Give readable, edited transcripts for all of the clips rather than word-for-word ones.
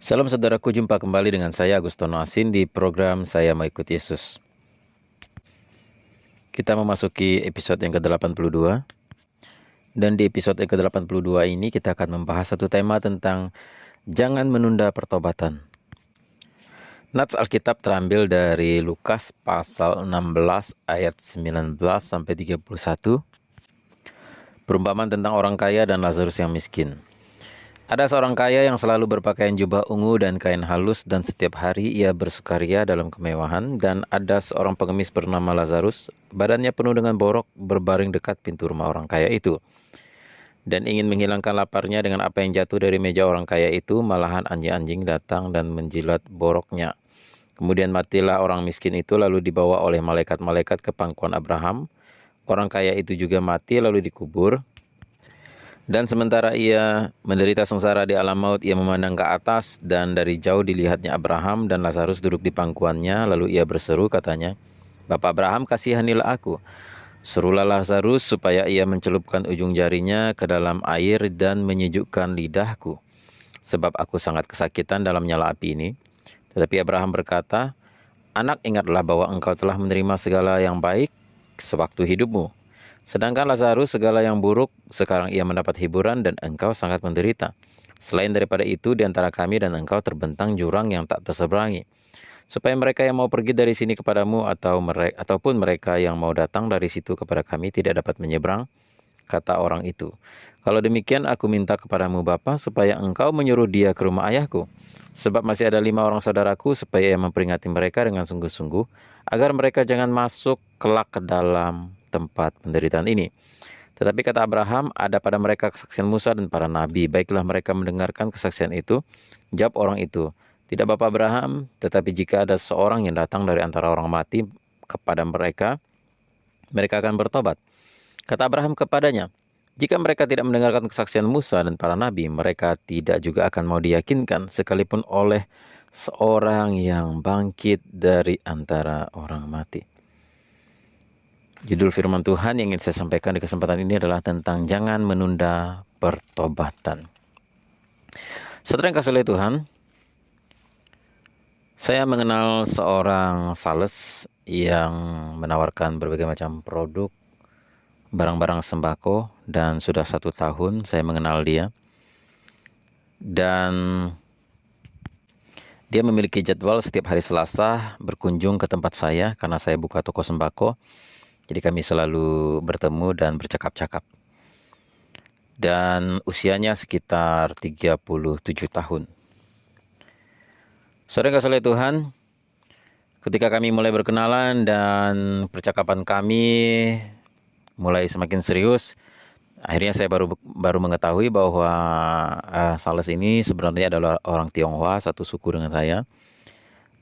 Salam saudaraku, jumpa kembali dengan saya Agustono Asin di program Saya Mau Ikut Yesus. Kita memasuki episode yang ke-82. Dan di episode yang ke-82 ini kita akan membahas satu tema tentang jangan menunda pertobatan. Nats Alkitab terambil dari Lukas pasal 16 ayat 19 sampai 31. Perumpamaan tentang orang kaya dan Lazarus yang miskin. Ada seorang kaya yang selalu berpakaian jubah ungu dan kain halus, dan setiap hari ia bersukaria dalam kemewahan. Dan ada seorang pengemis bernama Lazarus, badannya penuh dengan borok, berbaring dekat pintu rumah orang kaya itu. Dan ingin menghilangkan laparnya dengan apa yang jatuh dari meja orang kaya itu, malahan anjing-anjing datang dan menjilat boroknya. Kemudian matilah orang miskin itu, lalu dibawa oleh malaikat-malaikat ke pangkuan Abraham. Orang kaya itu juga mati lalu dikubur. Dan sementara ia menderita sengsara di alam maut, ia memandang ke atas, dan dari jauh dilihatnya Abraham dan Lazarus duduk di pangkuannya. Lalu ia berseru, katanya, "Bapak Abraham, kasihanilah aku. Serulah Lazarus supaya ia mencelupkan ujung jarinya ke dalam air dan menyejukkan lidahku, sebab aku sangat kesakitan dalam nyala api ini." Tetapi Abraham berkata, "Anak, ingatlah bahwa engkau telah menerima segala yang baik sewaktu hidupmu. Sedangkan Lazarus segala yang buruk, sekarang ia mendapat hiburan dan engkau sangat menderita. Selain daripada itu, di antara kami dan engkau terbentang jurang yang tak terseberangi. Supaya mereka yang mau pergi dari sini kepadamu ataupun mereka yang mau datang dari situ kepada kami tidak dapat menyeberang," kata orang itu. "Kalau demikian aku minta kepadamu Bapa, supaya engkau menyuruh dia ke rumah ayahku. Sebab masih ada 5 orang saudaraku, supaya ia memperingati mereka dengan sungguh-sungguh, agar mereka jangan masuk kelak ke dalam tempat penderitaan ini." Tetapi kata Abraham, "Ada pada mereka kesaksian Musa dan para nabi. Baiklah mereka mendengarkan kesaksian itu." Jawab orang itu, "Tidak Bapak Abraham, tetapi jika ada seorang yang datang dari antara orang mati kepada mereka, mereka akan bertobat." Kata Abraham kepadanya, "Jika mereka tidak mendengarkan kesaksian Musa dan para nabi, mereka tidak juga akan mau diyakinkan, sekalipun oleh seorang yang bangkit dari antara orang mati." Judul firman Tuhan yang ingin saya sampaikan di kesempatan ini adalah tentang jangan menunda pertobatan. Saudara yang kasih oleh Tuhan, saya mengenal seorang sales yang menawarkan berbagai macam produk, barang-barang sembako, dan sudah 1 tahun saya mengenal dia. Dan dia memiliki jadwal setiap hari Selasa berkunjung ke tempat saya karena saya buka toko sembako. Jadi kami selalu bertemu dan bercakap-cakap. Dan usianya sekitar 37 tahun. Saudara kasih oleh Tuhan, ketika kami mulai berkenalan dan percakapan kami mulai semakin serius, akhirnya saya baru mengetahui bahwa sales ini sebenarnya adalah orang Tionghoa, satu suku dengan saya.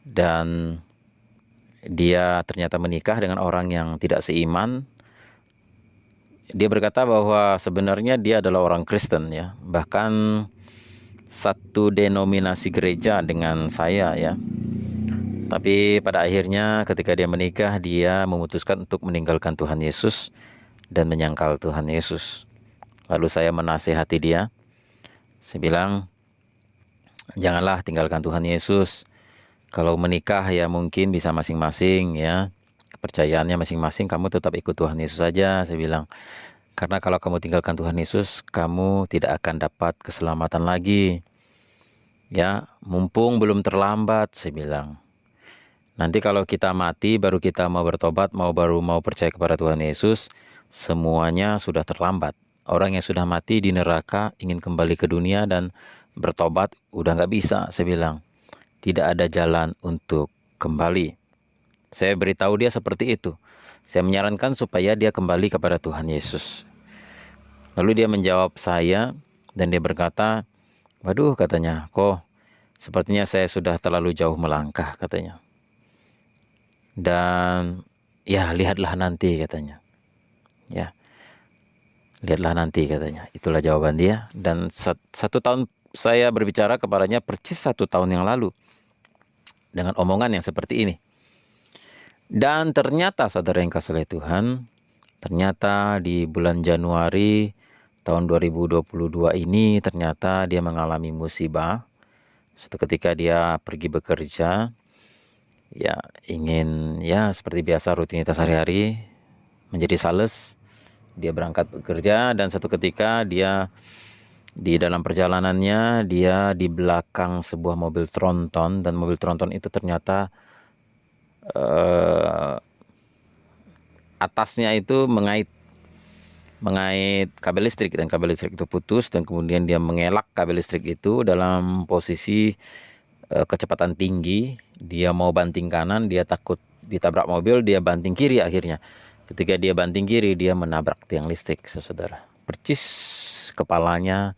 Dan dia ternyata menikah dengan orang yang tidak seiman. Dia berkata bahwa sebenarnya dia adalah orang Kristen, ya, bahkan satu denominasi gereja dengan saya, ya. Tapi pada akhirnya ketika dia menikah, dia memutuskan untuk meninggalkan Tuhan Yesus dan menyangkal Tuhan Yesus. Lalu saya menasihati dia. Saya bilang, "Janganlah tinggalkan Tuhan Yesus. Kalau menikah ya mungkin bisa masing-masing, ya. Kepercayaannya masing-masing, kamu tetap ikut Tuhan Yesus saja," saya bilang. "Karena kalau kamu tinggalkan Tuhan Yesus, kamu tidak akan dapat keselamatan lagi. Ya, mumpung belum terlambat," saya bilang. "Nanti kalau kita mati, baru kita mau bertobat, baru mau percaya kepada Tuhan Yesus, semuanya sudah terlambat. Orang yang sudah mati di neraka ingin kembali ke dunia dan bertobat, udah nggak bisa," saya bilang. "Tidak ada jalan untuk kembali." Saya beritahu dia seperti itu. Saya menyarankan supaya dia kembali kepada Tuhan Yesus. Lalu dia menjawab saya dan dia berkata, "Waduh," katanya, "kok sepertinya saya sudah terlalu jauh melangkah," katanya. "Dan ya lihatlah nanti," katanya. "Ya, lihatlah nanti," katanya. Itulah jawaban dia. Dan 1 tahun saya berbicara kepadanya persis 1 tahun yang lalu dengan omongan yang seperti ini. Dan ternyata saudara yang kasih oleh Tuhan, ternyata di bulan Januari tahun 2022 ini ternyata dia mengalami musibah. Suatu ketika dia pergi bekerja, ya ingin ya seperti biasa rutinitas sehari-hari menjadi sales. Dia berangkat bekerja dan satu ketika dia di dalam perjalanannya dia di belakang sebuah mobil tronton, dan mobil tronton itu ternyata atasnya itu mengait kabel listrik, dan kabel listrik itu putus, dan kemudian dia mengelak kabel listrik itu dalam posisi kecepatan tinggi. Dia mau banting kanan, dia takut ditabrak mobil, dia banting kiri. Akhirnya ketika dia banting kiri, dia menabrak tiang listrik, saudara. Percis kepalanya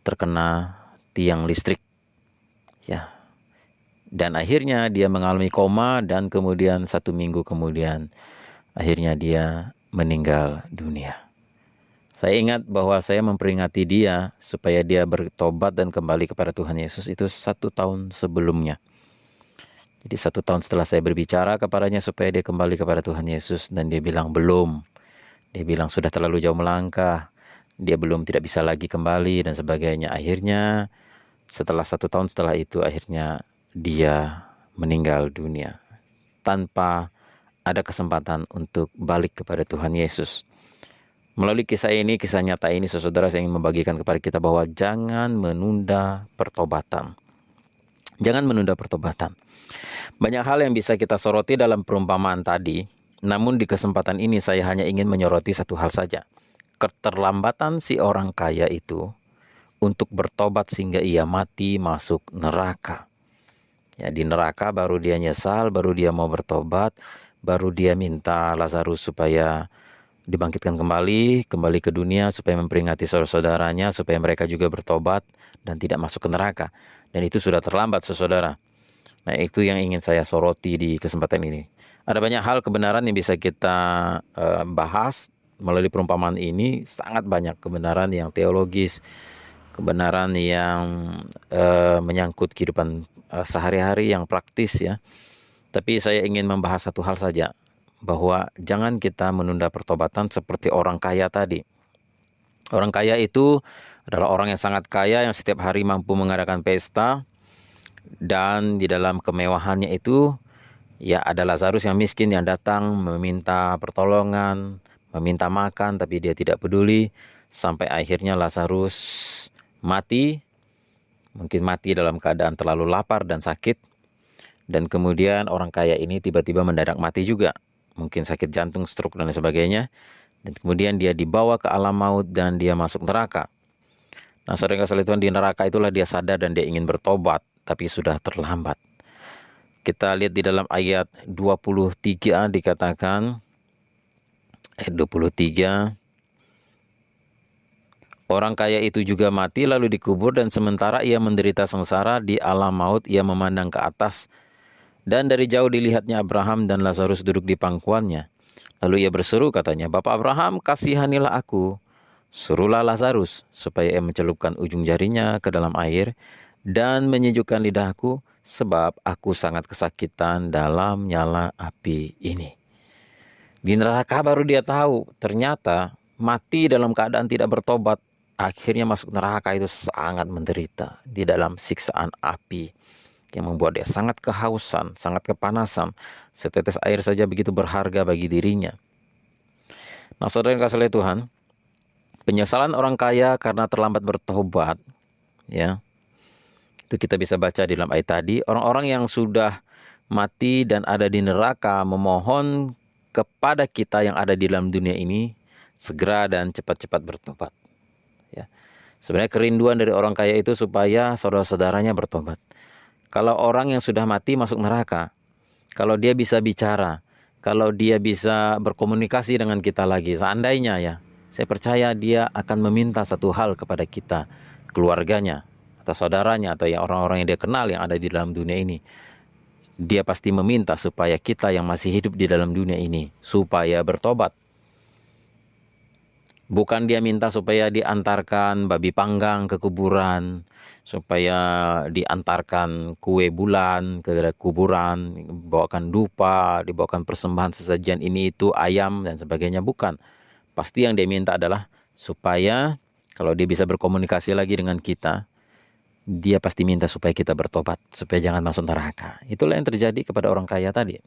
terkena tiang listrik, ya. Dan akhirnya dia mengalami koma, dan kemudian 1 minggu kemudian akhirnya dia meninggal dunia. Saya ingat bahwa saya memperingati dia supaya dia bertobat dan kembali kepada Tuhan Yesus itu 1 tahun sebelumnya. Jadi 1 tahun setelah saya berbicara kepadanya supaya dia kembali kepada Tuhan Yesus, dan dia bilang belum. Dia bilang sudah terlalu jauh melangkah, dia belum, tidak bisa lagi kembali dan sebagainya. Akhirnya setelah 1 tahun setelah itu, akhirnya dia meninggal dunia tanpa ada kesempatan untuk balik kepada Tuhan Yesus. Melalui kisah ini, kisah nyata ini, saudara, saya ingin membagikan kepada kita bahwa jangan menunda pertobatan. Jangan menunda pertobatan. Banyak hal yang bisa kita soroti dalam perumpamaan tadi, namun di kesempatan ini saya hanya ingin menyoroti satu hal saja. Keterlambatan si orang kaya itu untuk bertobat sehingga ia mati masuk neraka. Ya, di neraka baru dia nyesal, baru dia mau bertobat, baru dia minta Lazarus supaya dibangkitkan kembali ke dunia supaya memperingati saudara-saudaranya supaya mereka juga bertobat dan tidak masuk ke neraka. Dan itu sudah terlambat, saudara. Nah, itu yang ingin saya soroti di kesempatan ini. Ada banyak hal kebenaran yang bisa kita bahas melalui perumpamaan ini. Sangat banyak kebenaran yang teologis, kebenaran yang menyangkut kehidupan sehari-hari yang praktis, ya. Tapi saya ingin membahas satu hal saja, bahwa jangan kita menunda pertobatan seperti orang kaya tadi. Orang kaya itu adalah orang yang sangat kaya, yang setiap hari mampu mengadakan pesta, dan di dalam kemewahannya itu ya ada Lazarus yang miskin yang datang meminta pertolongan, meminta makan, tapi dia tidak peduli, sampai akhirnya Lazarus mati. Mungkin mati dalam keadaan terlalu lapar dan sakit, dan kemudian orang kaya ini tiba-tiba mendadak mati juga. Mungkin sakit jantung, stroke, dan sebagainya. Dan kemudian dia dibawa ke alam maut dan dia masuk neraka. Nah, saudara kasih Tuhan, di neraka itulah dia sadar dan dia ingin bertobat, tapi sudah terlambat. Kita lihat di dalam ayat 23 dikatakan, ayat 23, orang kaya itu juga mati lalu dikubur, dan sementara ia menderita sengsara di alam maut, ia memandang ke atas, dan dari jauh dilihatnya Abraham dan Lazarus duduk di pangkuannya. Lalu ia berseru, katanya, Bapak Abraham, kasihanilah aku. Suruhlah Lazarus supaya ia mencelupkan ujung jarinya ke dalam air dan menyejukkan lidahku, sebab aku sangat kesakitan dalam nyala api ini. Di neraka baru dia tahu, ternyata mati dalam keadaan tidak bertobat, akhirnya masuk neraka itu sangat menderita di dalam siksaan api yang membuat dia sangat kehausan, sangat kepanasan. Setetes air saja begitu berharga bagi dirinya. Nah, saudara yang kasih Tuhan, penyesalan orang kaya karena terlambat bertobat, ya, itu kita bisa baca di dalam ayat tadi. Orang-orang yang sudah mati dan ada di neraka memohon kepada kita yang ada di dalam dunia ini segera dan cepat-cepat bertobat. Ya. Sebenarnya kerinduan dari orang kaya itu supaya saudara-saudaranya bertobat. Kalau orang yang sudah mati masuk neraka, kalau dia bisa bicara, kalau dia bisa berkomunikasi dengan kita lagi, seandainya ya, saya percaya dia akan meminta satu hal kepada kita, keluarganya, atau saudaranya, atau yang orang-orang yang dia kenal yang ada di dalam dunia ini. Dia pasti meminta supaya kita yang masih hidup di dalam dunia ini, supaya bertobat. Bukan dia minta supaya diantarkan babi panggang ke kuburan, supaya diantarkan kue bulan ke kuburan, dibawakan dupa, dibawakan persembahan sesajian ini itu, ayam dan sebagainya. Bukan. Pasti yang dia minta adalah supaya kalau dia bisa berkomunikasi lagi dengan kita, dia pasti minta supaya kita bertobat, supaya jangan masuk neraka. Itulah yang terjadi kepada orang kaya tadi.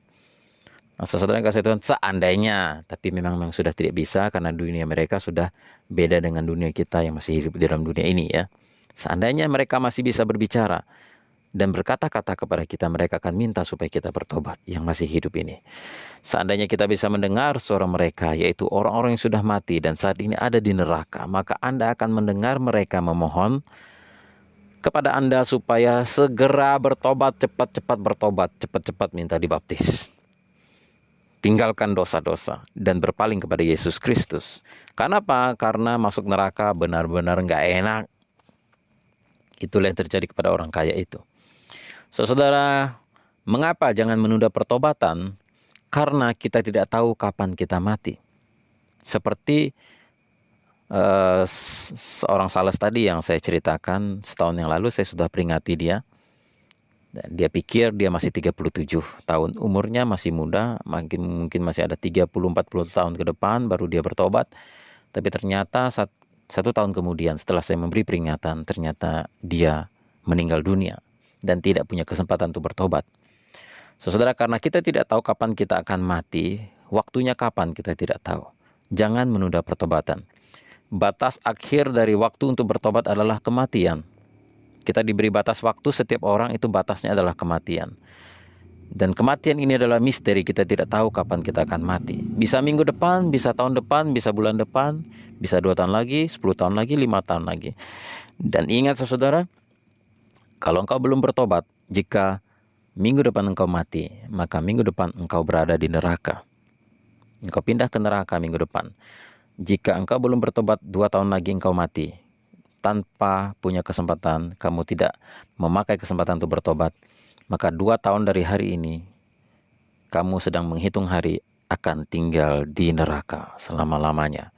Nah, saudara yang kasih Tuhan, seandainya, tapi memang sudah tidak bisa karena dunia mereka sudah beda dengan dunia kita yang masih hidup di dalam dunia ini ya. Seandainya mereka masih bisa berbicara dan berkata-kata kepada kita, mereka akan minta supaya kita bertobat yang masih hidup ini. Seandainya kita bisa mendengar suara mereka, yaitu orang-orang yang sudah mati dan saat ini ada di neraka, maka Anda akan mendengar mereka memohon kepada Anda supaya segera bertobat, cepat-cepat bertobat, cepat-cepat minta dibaptis. Tinggalkan dosa-dosa dan berpaling kepada Yesus Kristus. Karena apa? Karena masuk neraka benar-benar nggak enak. Itulah yang terjadi kepada orang kaya itu. Saudara, mengapa jangan menunda pertobatan? Karena kita tidak tahu kapan kita mati. Seperti seorang Sales tadi yang saya ceritakan, setahun yang lalu saya sudah peringati dia. Dan dia pikir dia masih 37 tahun, umurnya masih muda, mungkin masih ada 30-40 tahun ke depan baru dia bertobat. Tapi ternyata satu tahun kemudian setelah saya memberi peringatan, ternyata dia meninggal dunia dan tidak punya kesempatan untuk bertobat. Saudara, karena kita tidak tahu kapan kita akan mati, waktunya kapan kita tidak tahu. Jangan menunda pertobatan. Batas akhir dari waktu untuk bertobat adalah kematian. Kita diberi batas waktu, setiap orang itu batasnya adalah kematian. Dan kematian ini adalah misteri, kita tidak tahu kapan kita akan mati. Bisa minggu depan, bisa tahun depan, bisa bulan depan, bisa 2 tahun lagi, 10 tahun lagi, 5 tahun lagi. Dan ingat saudara, kalau engkau belum bertobat, jika minggu depan engkau mati, maka minggu depan engkau berada di neraka. Engkau pindah ke neraka minggu depan. Jika engkau belum bertobat, 2 tahun lagi engkau mati. Tanpa punya kesempatan, kamu tidak memakai kesempatan untuk bertobat, maka 2 tahun dari hari ini, kamu sedang menghitung hari akan tinggal di neraka selama-lamanya.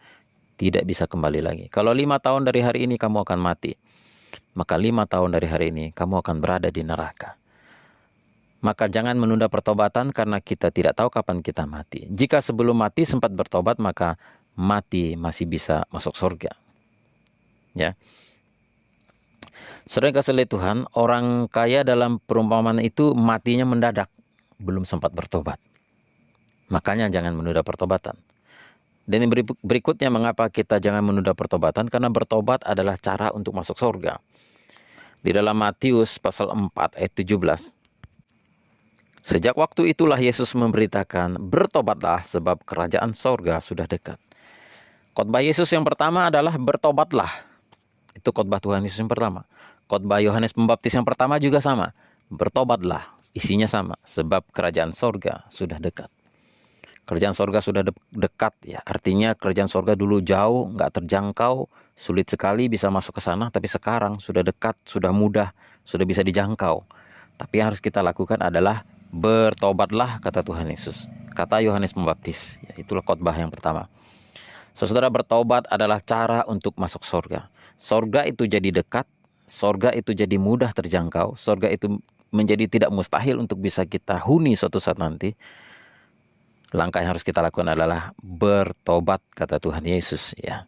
Tidak bisa kembali lagi. Kalau 5 tahun dari hari ini kamu akan mati, maka 5 tahun dari hari ini kamu akan berada di neraka. Maka jangan menunda pertobatan karena kita tidak tahu kapan kita mati. Jika sebelum mati sempat bertobat, maka mati masih bisa masuk surga. Ya, saudara kasih oleh Tuhan, orang kaya dalam perumpamaan itu matinya mendadak, belum sempat bertobat. Makanya jangan menunda pertobatan. Dan yang berikutnya, mengapa kita jangan menunda pertobatan? Karena bertobat adalah cara untuk masuk surga. Di dalam Matius pasal 4 ayat 17. Sejak waktu itulah Yesus memberitakan, bertobatlah sebab kerajaan surga sudah dekat. Khotbah Yesus yang pertama adalah bertobatlah. Itu khotbah Tuhan Yesus yang pertama. Khotbah Yohanes Pembaptis yang pertama juga sama. Bertobatlah, isinya sama. Sebab kerajaan sorga sudah dekat. Kerajaan sorga sudah dekat ya. Artinya kerajaan sorga dulu jauh, nggak terjangkau, sulit sekali bisa masuk ke sana. Tapi sekarang sudah dekat, sudah mudah, sudah bisa dijangkau. Tapi yang harus kita lakukan adalah bertobatlah, kata Tuhan Yesus. Kata Yohanes Pembaptis. Ya, itulah khotbah yang pertama. Saudara, bertobat adalah cara untuk masuk surga. Surga itu jadi dekat, surga itu jadi mudah terjangkau, surga itu menjadi tidak mustahil untuk bisa kita huni suatu saat nanti. Langkah yang harus kita lakukan adalah bertobat, kata Tuhan Yesus ya.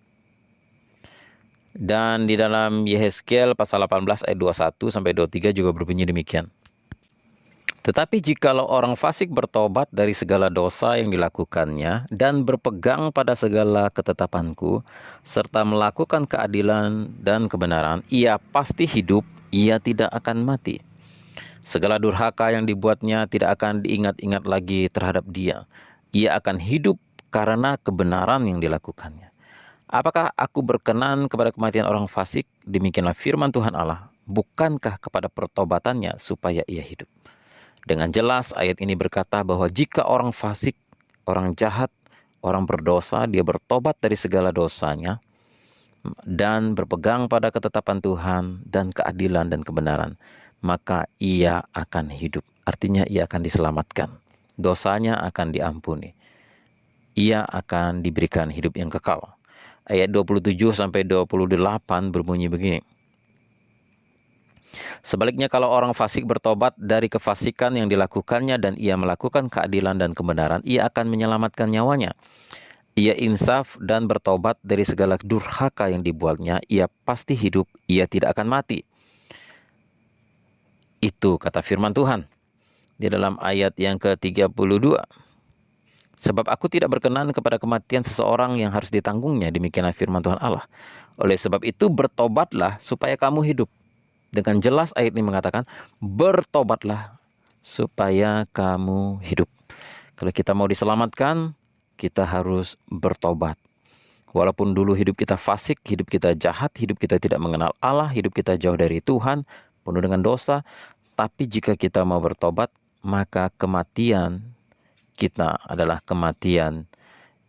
Dan di dalam Yehezkiel pasal 18 ayat 21 sampai 23 juga berbunyi demikian. Tetapi jikalau orang fasik bertobat dari segala dosa yang dilakukannya dan berpegang pada segala ketetapanku, serta melakukan keadilan dan kebenaran, ia pasti hidup, ia tidak akan mati. Segala durhaka yang dibuatnya tidak akan diingat-ingat lagi terhadap dia. Ia akan hidup karena kebenaran yang dilakukannya. Apakah aku berkenan kepada kematian orang fasik? Demikianlah firman Tuhan Allah. Bukankah kepada pertobatannya supaya ia hidup? Dengan jelas ayat ini berkata bahwa jika orang fasik, orang jahat, orang berdosa, dia bertobat dari segala dosanya dan berpegang pada ketetapan Tuhan dan keadilan dan kebenaran, maka ia akan hidup. Artinya ia akan diselamatkan. Dosanya akan diampuni. Ia akan diberikan hidup yang kekal. Ayat 27 sampai 28 berbunyi begini. Sebaliknya kalau orang fasik bertobat dari kefasikan yang dilakukannya dan ia melakukan keadilan dan kebenaran, ia akan menyelamatkan nyawanya. Ia insaf dan bertobat dari segala durhaka yang dibuatnya, ia pasti hidup, ia tidak akan mati. Itu kata firman Tuhan di dalam ayat yang ke-32. Sebab aku tidak berkenan kepada kematian seseorang yang harus ditanggungnya. Demikianlah firman Tuhan Allah. Oleh sebab itu bertobatlah supaya kamu hidup. Dengan jelas ayat ini mengatakan bertobatlah supaya kamu hidup. Kalau kita mau diselamatkan, kita harus bertobat. Walaupun dulu hidup kita fasik, hidup kita jahat, hidup kita tidak mengenal Allah, hidup kita jauh dari Tuhan, penuh dengan dosa. Tapi jika kita mau bertobat, maka kematian kita adalah kematian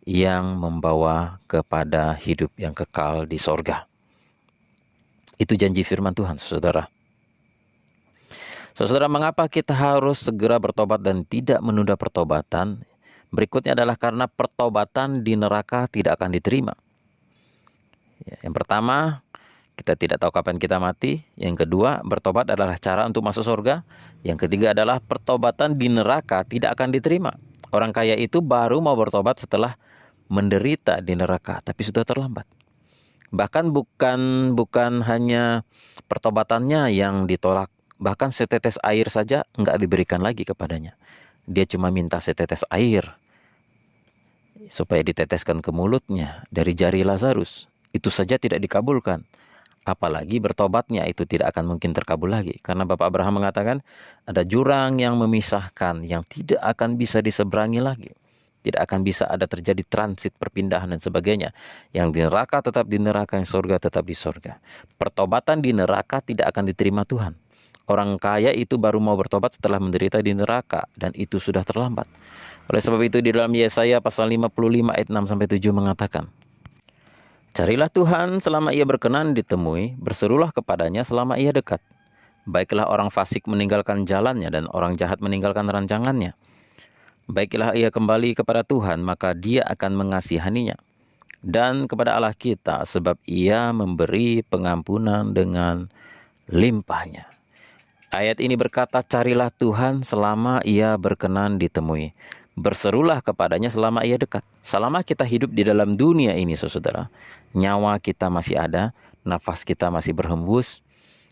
yang membawa kepada hidup yang kekal di sorga. Itu janji firman Tuhan, saudara. Saudara, mengapa kita harus segera bertobat dan tidak menunda pertobatan? Berikutnya adalah karena pertobatan di neraka tidak akan diterima. Yang pertama, kita tidak tahu kapan kita mati. Yang kedua, bertobat adalah cara untuk masuk surga. Yang ketiga adalah pertobatan di neraka tidak akan diterima. Orang kaya itu baru mau bertobat setelah menderita di neraka, tapi sudah terlambat. Bahkan bukan hanya pertobatannya yang ditolak, bahkan setetes air saja enggak diberikan lagi kepadanya. Dia cuma minta setetes air supaya diteteskan ke mulutnya dari jari Lazarus. Itu saja tidak dikabulkan. Apalagi bertobatnya itu tidak akan mungkin terkabul lagi. Karena Bapak Abraham mengatakan ada jurang yang memisahkan yang tidak akan bisa diseberangi lagi. Tidak akan bisa ada terjadi transit perpindahan dan sebagainya. Yang di neraka tetap di neraka, yang surga tetap di surga. Pertobatan di neraka tidak akan diterima Tuhan. Orang kaya itu baru mau bertobat setelah menderita di neraka, dan itu sudah terlambat. Oleh sebab itu di dalam Yesaya pasal 55 ayat 6-7 mengatakan, carilah Tuhan selama ia berkenan ditemui, berserulah kepadanya selama ia dekat. Baiklah orang fasik meninggalkan jalannya dan orang jahat meninggalkan rancangannya. Baiklah ia kembali kepada Tuhan, maka dia akan mengasihaninya. Dan kepada Allah kita, sebab ia memberi pengampunan dengan limpahnya. Ayat ini berkata, carilah Tuhan selama ia berkenan ditemui. Berserulah kepadanya selama ia dekat. Selama kita hidup di dalam dunia ini, saudara, nyawa kita masih ada, nafas kita masih berhembus,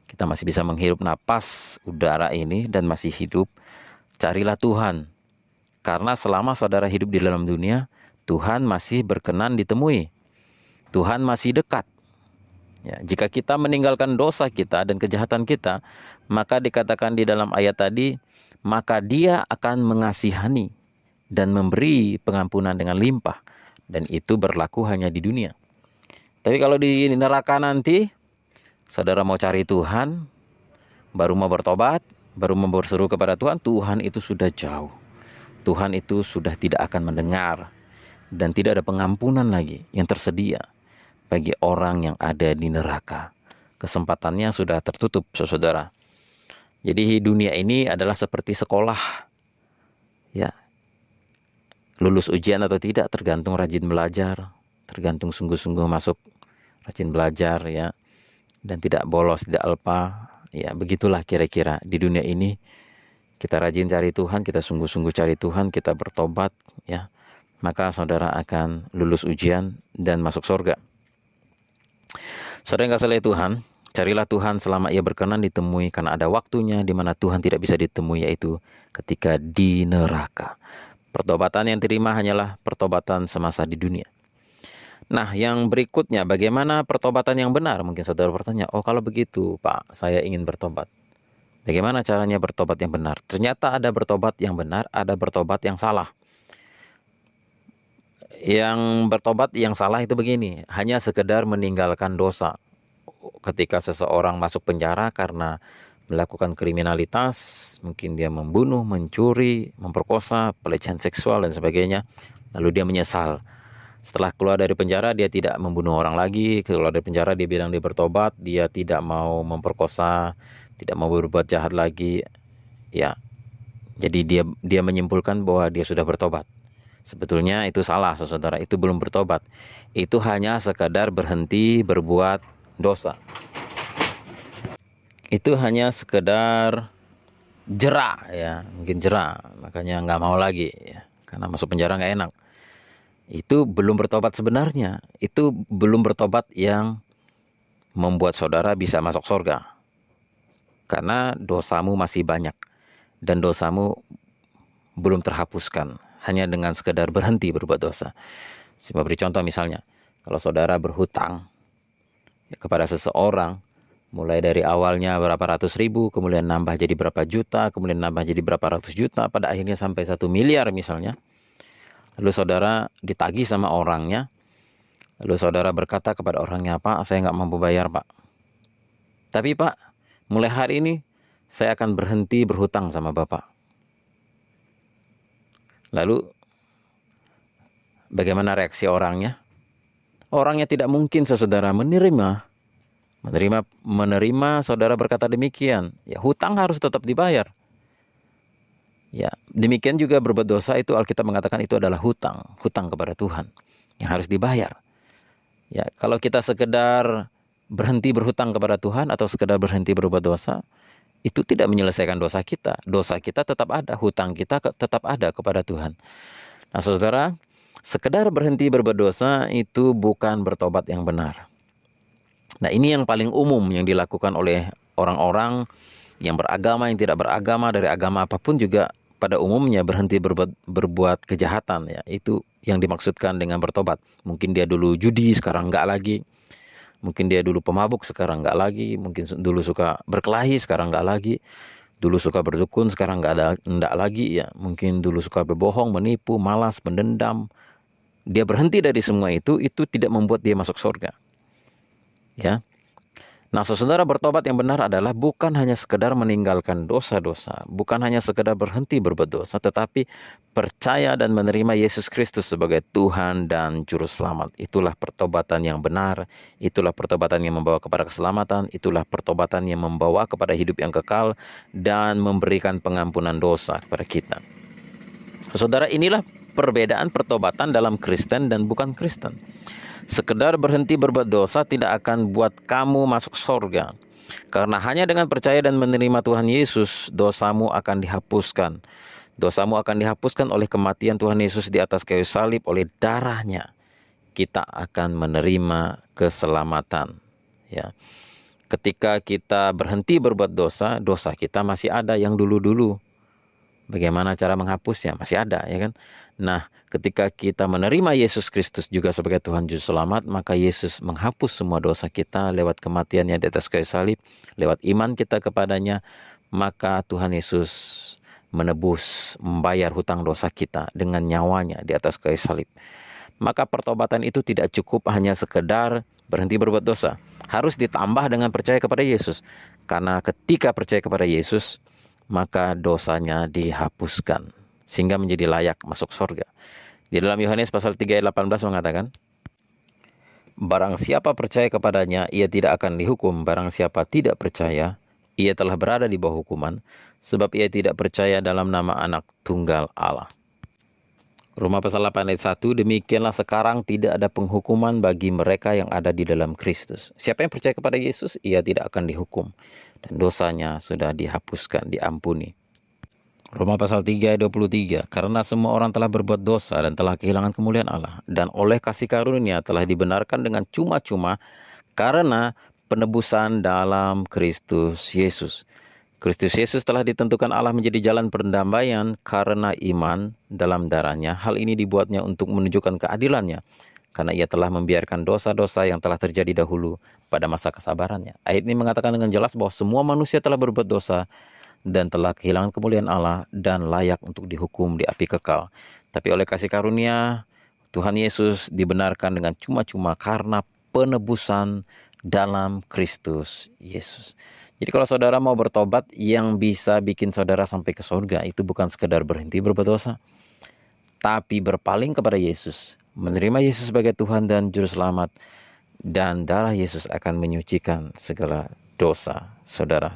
kita masih bisa menghirup napas udara ini dan masih hidup. Carilah Tuhan. Karena selama saudara hidup di dalam dunia, Tuhan masih berkenan ditemui. Tuhan masih dekat. Ya, jika kita meninggalkan dosa kita dan kejahatan kita, maka dikatakan di dalam ayat tadi, maka dia akan mengasihani dan memberi pengampunan dengan limpah. Dan itu berlaku hanya di dunia. Tapi kalau di neraka nanti, saudara mau cari Tuhan, baru mau bertobat, baru mau berseru kepada Tuhan, Tuhan itu sudah jauh. Tuhan itu sudah tidak akan mendengar. Dan tidak ada pengampunan lagi yang tersedia bagi orang yang ada di neraka. Kesempatannya sudah tertutup, saudara. Jadi dunia ini adalah seperti sekolah. Ya. Lulus ujian atau tidak tergantung rajin belajar, tergantung sungguh-sungguh masuk, rajin belajar ya. Dan tidak bolos, tidak alpa. Ya, begitulah kira-kira di dunia ini. Kita rajin cari Tuhan, kita sungguh-sungguh cari Tuhan, kita bertobat ya. Maka saudara akan lulus ujian dan masuk surga. Saudara yang kasih oleh Tuhan, carilah Tuhan selama ia berkenan ditemui, karena ada waktunya di mana Tuhan tidak bisa ditemui, yaitu ketika di neraka. Pertobatan yang terima hanyalah pertobatan semasa di dunia. Nah, yang berikutnya, bagaimana pertobatan yang benar? Mungkin saudara bertanya, oh kalau begitu Pak, saya ingin bertobat. Bagaimana caranya bertobat yang benar? Ternyata ada bertobat yang benar, ada bertobat yang salah. Yang bertobat yang salah itu begini, hanya sekedar meninggalkan dosa. Ketika seseorang masuk penjara karena melakukan kriminalitas, mungkin dia membunuh, mencuri, memperkosa, pelecehan seksual dan sebagainya, lalu dia menyesal. Setelah keluar dari penjara, dia tidak membunuh orang lagi. Keluar dari penjara, dia bilang dia bertobat, dia tidak mau memperkosa, tidak mau berbuat jahat lagi. Ya, jadi dia menyimpulkan bahwa dia sudah bertobat. Sebetulnya itu salah, saudara. Itu belum bertobat. Itu hanya sekadar berhenti berbuat dosa. Itu hanya sekedar jera, ya, mungkin jera. Makanya nggak mau lagi, ya, karena masuk penjara nggak enak. Itu belum bertobat sebenarnya. Itu belum bertobat yang membuat saudara bisa masuk surga. karena dosamu masih banyak dan dosamu belum terhapuskan hanya dengan sekedar berhenti berbuat dosa. Saya beri contoh misalnya, kalau saudara berhutang kepada seseorang, mulai dari awalnya berapa ratus ribu, kemudian nambah jadi berapa juta, kemudian nambah jadi berapa ratus juta, pada akhirnya sampai 1 miliar misalnya. Lalu saudara ditagih sama orangnya, lalu saudara berkata kepada orangnya, "Pak, saya nggak mampu bayar, Pak. Tapi Pak, mulai hari ini saya akan berhenti berhutang sama Bapak." Lalu bagaimana reaksi orangnya? Orangnya tidak mungkin saudara menerima saudara berkata demikian. Ya, hutang harus tetap dibayar. Ya, demikian juga berbuat dosa itu Alkitab mengatakan itu adalah hutang kepada Tuhan yang harus dibayar. Ya, kalau kita sekedar berhenti berhutang kepada Tuhan atau sekedar berhenti berbuat dosa, itu tidak menyelesaikan dosa kita. Dosa kita tetap ada, hutang kita tetap ada kepada Tuhan. Nah, saudara, sekedar berhenti berbuat dosa itu bukan bertobat yang benar. Nah, ini yang paling umum yang dilakukan oleh orang-orang yang beragama, yang tidak beragama, dari agama apapun juga pada umumnya berhenti berbuat kejahatan. Ya, itu yang dimaksudkan dengan bertobat. Mungkin dia dulu judi, sekarang enggak lagi. Mungkin dia dulu pemabuk, sekarang enggak lagi. Mungkin dulu suka berkelahi, sekarang enggak lagi. Dulu suka berdukun, sekarang enggak lagi. Ya, mungkin dulu suka berbohong, menipu, malas, mendendam. Dia berhenti dari semua itu tidak membuat dia masuk surga. Ya. Nah, saudara, bertobat yang benar adalah bukan hanya sekedar meninggalkan dosa-dosa, bukan hanya sekedar berhenti berbuat dosa, tetapi percaya dan menerima Yesus Kristus sebagai Tuhan dan Juru Selamat. Itulah pertobatan yang benar, itulah pertobatan yang membawa kepada keselamatan, itulah pertobatan yang membawa kepada hidup yang kekal dan memberikan pengampunan dosa kepada kita. Saudara, inilah perbedaan pertobatan dalam Kristen dan bukan Kristen. Sekedar berhenti berbuat dosa tidak akan buat kamu masuk surga. Karena hanya dengan percaya dan menerima Tuhan Yesus, dosamu akan dihapuskan. Dosamu akan dihapuskan oleh kematian Tuhan Yesus di atas kayu salib, oleh darahnya. Kita akan menerima keselamatan. Ya. Ketika kita berhenti berbuat dosa, dosa kita masih ada yang dulu-dulu. Bagaimana cara menghapusnya? Masih ada, ya kan? Nah, ketika kita menerima Yesus Kristus juga sebagai Tuhan Juru Selamat, maka Yesus menghapus semua dosa kita lewat kematiannya di atas kayu salib, lewat iman kita kepadanya, maka Tuhan Yesus menebus, membayar hutang dosa kita dengan nyawanya di atas kayu salib. Maka pertobatan itu tidak cukup hanya sekedar berhenti berbuat dosa. Harus ditambah dengan percaya kepada Yesus. Karena ketika percaya kepada Yesus, maka dosanya dihapuskan sehingga menjadi layak masuk surga. Di dalam Yohanes pasal 3 ayat 18 mengatakan, "Barang siapa percaya kepadanya, ia tidak akan dihukum. Barang siapa tidak percaya, ia telah berada di bawah hukuman, sebab ia tidak percaya dalam nama Anak Tunggal Allah." Roma pasal 8 ayat 1, "Demikianlah sekarang tidak ada penghukuman bagi mereka yang ada di dalam Kristus. Siapa yang percaya kepada Yesus, ia tidak akan dihukum. Dan dosanya sudah dihapuskan, diampuni." Roma pasal 3 ayat 23, "Karena semua orang telah berbuat dosa dan telah kehilangan kemuliaan Allah, dan oleh kasih karunia telah dibenarkan dengan cuma-cuma karena penebusan dalam Kristus Yesus." Kristus Yesus telah ditentukan Allah menjadi jalan perdamaian karena iman dalam darahnya. Hal ini dibuatnya untuk menunjukkan keadilannya, karena ia telah membiarkan dosa-dosa yang telah terjadi dahulu pada masa kesabarannya. Ayat ini mengatakan dengan jelas bahwa semua manusia telah berbuat dosa dan telah kehilangan kemuliaan Allah dan layak untuk dihukum di api kekal. Tapi oleh kasih karunia, Tuhan Yesus dibenarkan dengan cuma-cuma karena penebusan dalam Kristus Yesus. Jadi kalau saudara mau bertobat, yang bisa bikin saudara sampai ke surga itu bukan sekedar berhenti berbuat dosa, tapi berpaling kepada Yesus, menerima Yesus sebagai Tuhan dan Juru Selamat, dan darah Yesus akan menyucikan segala dosa saudara.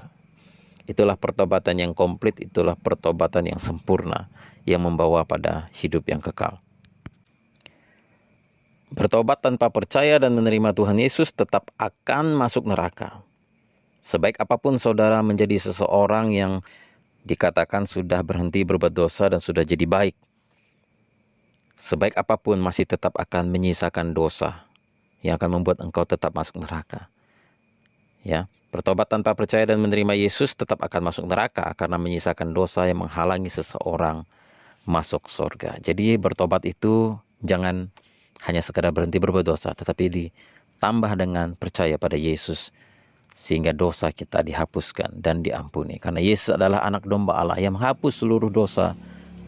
Itulah pertobatan yang komplit, itulah pertobatan yang sempurna, yang membawa pada hidup yang kekal. Bertobat tanpa percaya dan menerima Tuhan Yesus tetap akan masuk neraka. Sebaik apapun saudara menjadi seseorang yang dikatakan sudah berhenti berbuat dosa dan sudah jadi baik, sebaik apapun masih tetap akan menyisakan dosa yang akan membuat engkau tetap masuk neraka. Ya, Bertobat tanpa percaya dan menerima Yesus tetap akan masuk neraka karena menyisakan dosa yang menghalangi seseorang masuk surga. Jadi bertobat itu jangan hanya sekadar berhenti berbuat dosa, tetapi ditambah dengan percaya pada Yesus sehingga dosa kita dihapuskan dan diampuni. Karena Yesus adalah anak domba Allah yang menghapus seluruh dosa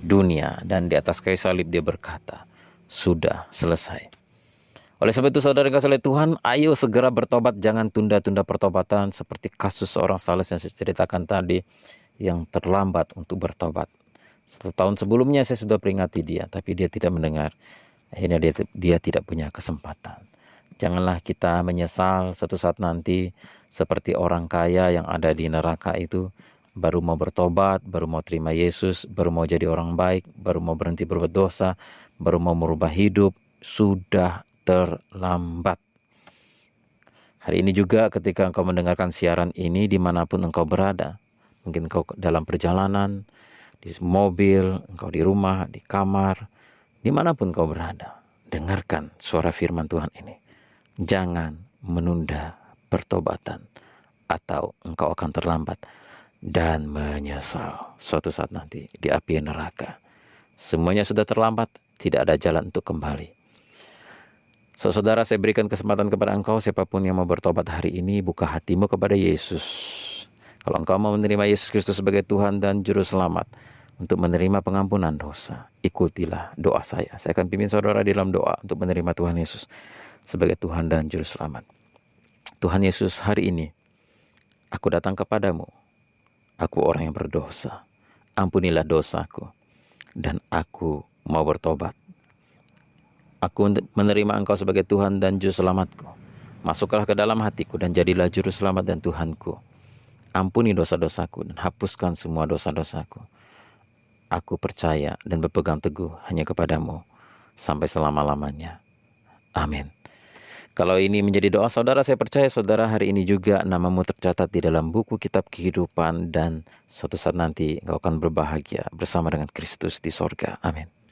dunia, dan di atas kayu salib dia berkata, sudah selesai. Oleh sebab itu saudara yang kasih oleh Tuhan, ayo segera bertobat, jangan tunda-tunda pertobatan seperti kasus seorang sales yang saya ceritakan tadi yang terlambat untuk bertobat. 1 tahun sebelumnya saya sudah peringati dia, tapi dia tidak mendengar. Akhirnya dia tidak punya kesempatan. Janganlah kita menyesal suatu saat nanti seperti orang kaya yang ada di neraka itu, baru mau bertobat, baru mau terima Yesus, baru mau jadi orang baik, baru mau berhenti berbuat dosa, baru mau merubah hidup, sudah terlambat. Hari ini juga ketika engkau mendengarkan siaran ini dimanapun engkau berada, mungkin engkau dalam perjalanan, di mobil, engkau di rumah, di kamar, dimanapun engkau berada, dengarkan suara firman Tuhan ini. Jangan menunda pertobatan atau engkau akan terlambat dan menyesal suatu saat nanti di api neraka. Semuanya sudah terlambat, tidak ada jalan untuk kembali. Saudara, saya berikan kesempatan kepada engkau, siapapun yang mau bertobat hari ini, buka hatimu kepada Yesus. Kalau engkau mau menerima Yesus Kristus sebagai Tuhan dan Juru Selamat, untuk menerima pengampunan dosa, ikutilah doa saya. Saya akan pimpin saudara dalam doa untuk menerima Tuhan Yesus sebagai Tuhan dan Juru Selamat. Tuhan Yesus, hari ini aku datang kepadamu. Aku orang yang berdosa. Ampunilah dosaku, dan aku mau bertobat. Aku menerima Engkau sebagai Tuhan dan Juru Selamatku. Masuklah ke dalam hatiku dan jadilah Juru Selamat dan Tuhanku. Ampuni dosa-dosaku dan hapuskan semua dosa-dosaku. Aku percaya dan berpegang teguh hanya kepadamu sampai selama-lamanya. Amin. Kalau ini menjadi doa saudara, saya percaya saudara hari ini juga namamu tercatat di dalam buku kitab kehidupan, dan suatu saat nanti engkau akan berbahagia bersama dengan Kristus di sorga. Amin.